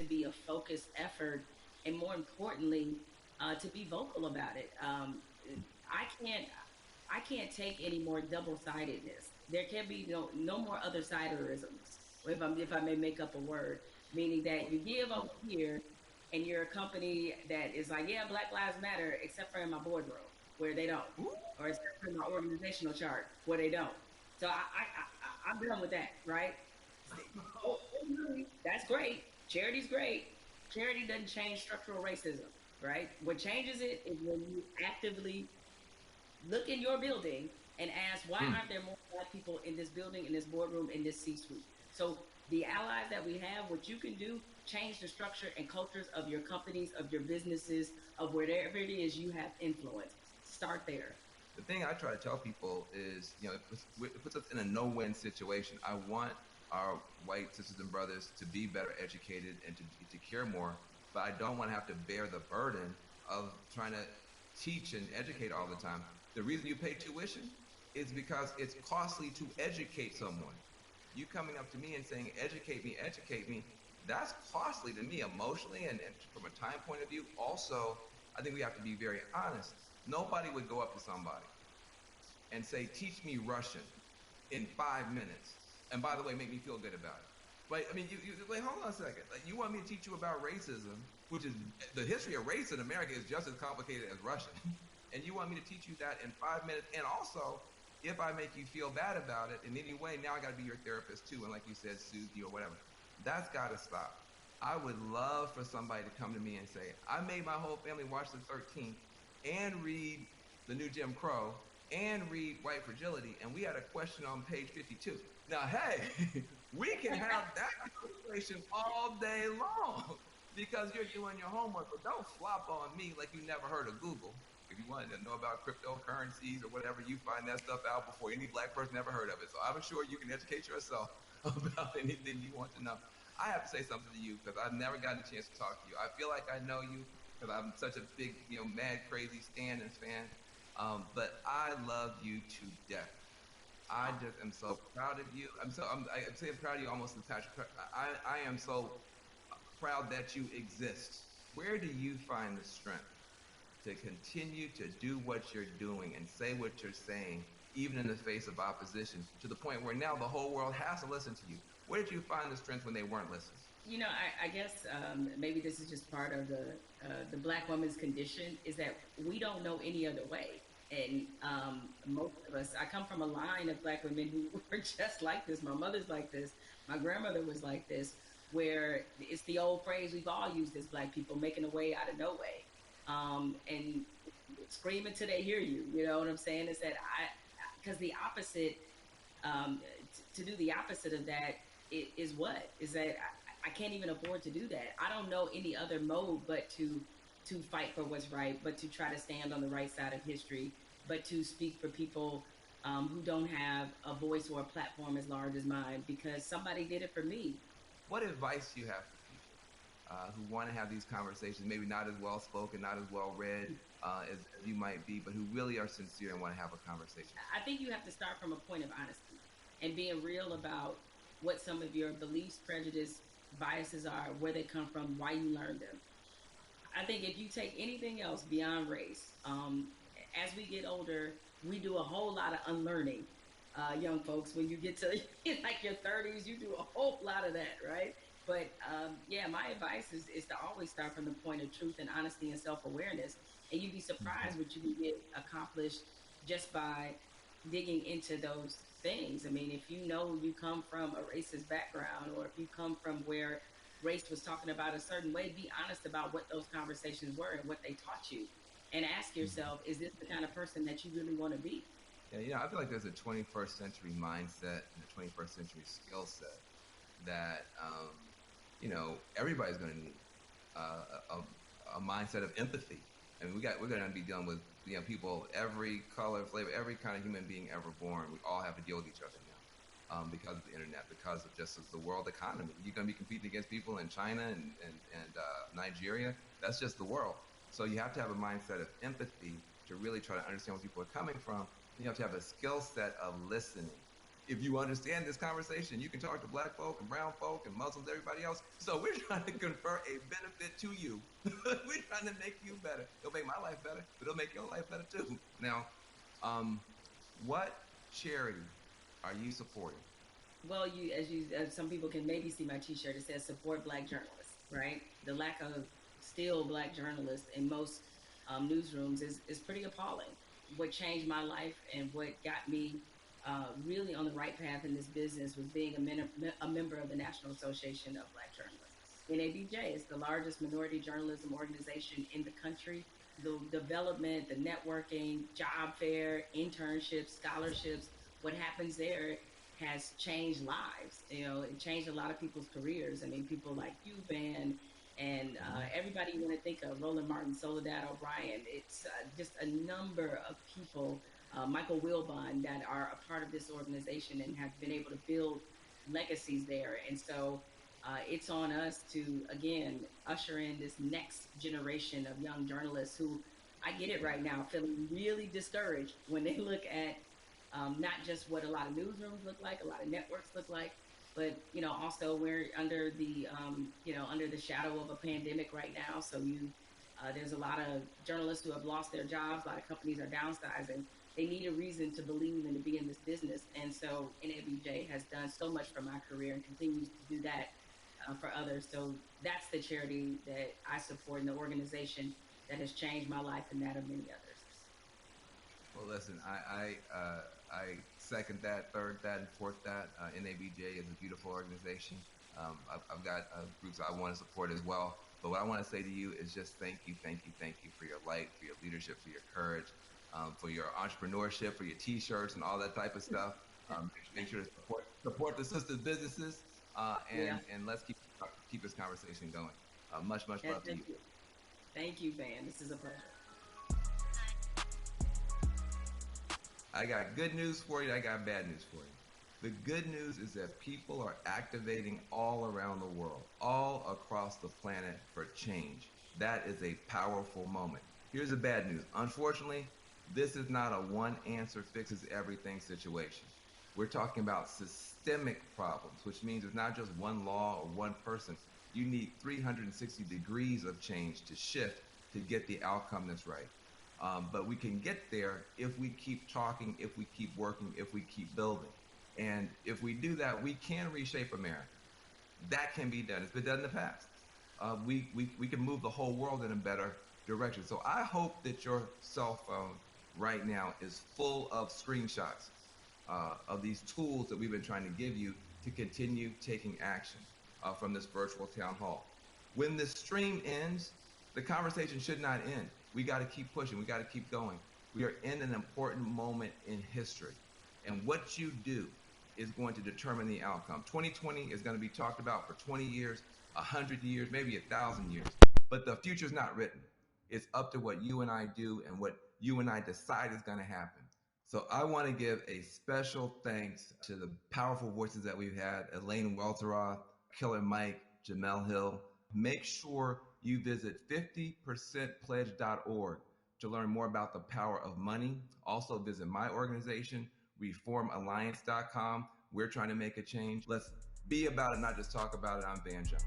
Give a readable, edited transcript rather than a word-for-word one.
to be a focused effort, and more importantly, to be vocal about it. I can't I can't take any more double-sidedness. There can be no more other siderisms. If I may make up a word, meaning that you give over here and you're a company that is like, yeah, Black Lives Matter, except for in my boardroom where they don't, or except for in my organizational chart where they don't. So I'm done with that, right? That's great. Charity's great. Charity doesn't change structural racism, right? What changes it is when you actively look in your building and ask, why Mm. aren't there more Black people in this building, in this boardroom, in this C-suite? So the allies that we have, what you can do, change the structure and cultures of your companies, of your businesses, of wherever it is you have influence. Start there. The thing I try to tell people is, it puts us in a no-win situation. I want our white sisters and brothers to be better educated and to care more, but I don't want to have to bear the burden of trying to teach and educate all the time. The reason you pay tuition is because it's costly to educate someone. You coming up to me and saying, educate me, that's costly to me emotionally and from a time point of view. Also, I think we have to be very honest. Nobody would go up to somebody and say, teach me Russian in 5 minutes. And by the way, make me feel good about it. Right? I mean, wait, hold on a second. Like, you want me to teach you about racism, which is the history of race in America is just as complicated as Russian. And you want me to teach you that in 5 minutes. And also, if I make you feel bad about it in any way, now I got to be your therapist too. And like you said, soothe you or whatever. That's got to stop. I would love for somebody to come to me and say, I made my whole family watch the 13th and read the new Jim Crow and read White Fragility, and we had a question on page 52. Now, hey, we can have that conversation all day long because you're doing your homework, but don't flop on me like you never heard of Google. If you wanted to know about cryptocurrencies or whatever, you find that stuff out before any Black person ever heard of it. So I'm sure you can educate yourself about anything you want to know. I have to say something to you because I've never gotten a chance to talk to you. I feel like I know you because I'm such a big, mad, crazy Stan and fan. But I love you to death. I just am so proud of you. I'm saying proud of you almost as Patrick. I am so proud that you exist. Where do you find the strength to continue to do what you're doing and say what you're saying, even in the face of opposition, to the point where now the whole world has to listen to you? Where did you find the strength when they weren't listening? I guess maybe this is just part of the Black woman's condition is that we don't know any other way. And most of us, I come from a line of Black women who were just like this. My mother's like this. My grandmother was like this, where it's the old phrase we've all used as Black people, making a way out of no way. And scream until they hear you. You know what I'm saying? Is that because the opposite, to do the opposite of that is what? Is that I can't even afford to do that. I don't know any other mode but to fight for what's right, but to try to stand on the right side of history, but to speak for people who don't have a voice or a platform as large as mine because somebody did it for me. What advice do you have for people who want to have these conversations, maybe not as well spoken, not as well read as you might be, but who really are sincere and want to have a conversation with I think you have to start from a point of honesty and being real about what some of your beliefs, prejudice, biases are, where they come from, why you learned them. I think if you take anything else beyond race, as we get older, we do a whole lot of unlearning. Young folks, when you get to like your 30s, you do a whole lot of that, right? But yeah, my advice is to always start from the point of truth and honesty and self awareness, and you'd be surprised you. what you can get accomplished just by digging into those things. I mean, if you know you come from a racist background, or if you come from where race was talking about a certain way, be honest about what those conversations were and what they taught you. And ask yourself, is this the kind of person that you really want to be? Yeah, I feel like there's a 21st century mindset and a 21st century skill set that everybody's going to need a mindset of empathy. I mean, we're going to be dealing with people every color, flavor, every kind of human being ever born. We all have to deal with each other now because of the internet, because of just the world economy. You're going to be competing against people in China and Nigeria. That's just the world. So you have to have a mindset of empathy to really try to understand where people are coming from. You have to have a skill set of listening. if you understand this conversation, you can talk to black folk and brown folk and Muslims, everybody else. So we're trying to confer a benefit to you. We're trying to make you better. It'll make my life better, but it'll make your life better too. Now, um, what charity are you supporting? Well, some people can maybe see my T-shirt. It says "Support Black Journalists." Right, the lack of still Black journalists in most newsrooms is pretty appalling. What changed my life and what got me really on the right path in this business was being a member of the National Association of Black Journalists. NABJ is the largest minority journalism organization in the country. The development, the networking, job fair, internships, scholarships, what happens there has changed lives. You know, it changed a lot of people's careers. I mean, people like you, Van, and Mhm. everybody you want to think of, Roland Martin, Soledad O'Brien. It's just a number of people, Michael Wilbon, that are a part of this organization and have been able to build legacies there. And so it's on us to, again, usher in this next generation of young journalists who I get it right now, feeling really discouraged when they look at not just what a lot of newsrooms look like, a lot of networks look like, but also we're under the under the shadow of a pandemic right now. So there's a lot of journalists who have lost their jobs. A lot of companies are downsizing. They need a reason to believe and to be in this business. And so NABJ has done so much for my career and continues to do that for others. So that's the charity that I support and the organization that has changed my life and that of many others. Well, listen, I second that, third that, and fourth that. NABJ is a beautiful organization. I've got groups I want to support as well. But what I want to say to you is just thank you, thank you, thank you for your light, for your leadership, for your courage, for your entrepreneurship, for your T-shirts and all that type of stuff. Make sure to support the sister businesses, Yeah. and let's keep this conversation going. Much And love to thank you. you. Thank you, Van. This is a pleasure. I got good news for you. I got bad news for you. The good news is that people are activating all around the world, all across the planet for change. That is a powerful moment. Here's the bad news. Unfortunately, this is not a one answer fixes everything situation. We're talking about systemic problems, which means it's not just one law or one person. You need 360 degrees of change to shift to get the outcome that's right. But we can get there if we keep talking, if we keep working, if we keep building. And if we do that, we can reshape America. That can be done. It's been done in the past. We can move the whole world in a better direction. So I hope that your cell phone right now is full of screenshots of these tools that we've been trying to give you to continue taking action from this virtual town hall. When the stream ends, the conversation should not end. We got to keep pushing. We got to keep going. We are in an important moment in history. And what you do is going to determine the outcome. 2020 is going to be talked about for 20 years, 100 years, maybe 1,000 years. But the future's not written. It's up to what you and I do and what you and I decide is going to happen. So I want to give a special thanks to the powerful voices that we've had: Elaine Welteroth, Killer Mike, Jamel Hill. Make sure you visit 50percentpledge.org to learn more about the power of money. Also visit my organization, reformalliance.com. We're trying to make a change. Let's be about it, not just talk about it. I'm Van Jones.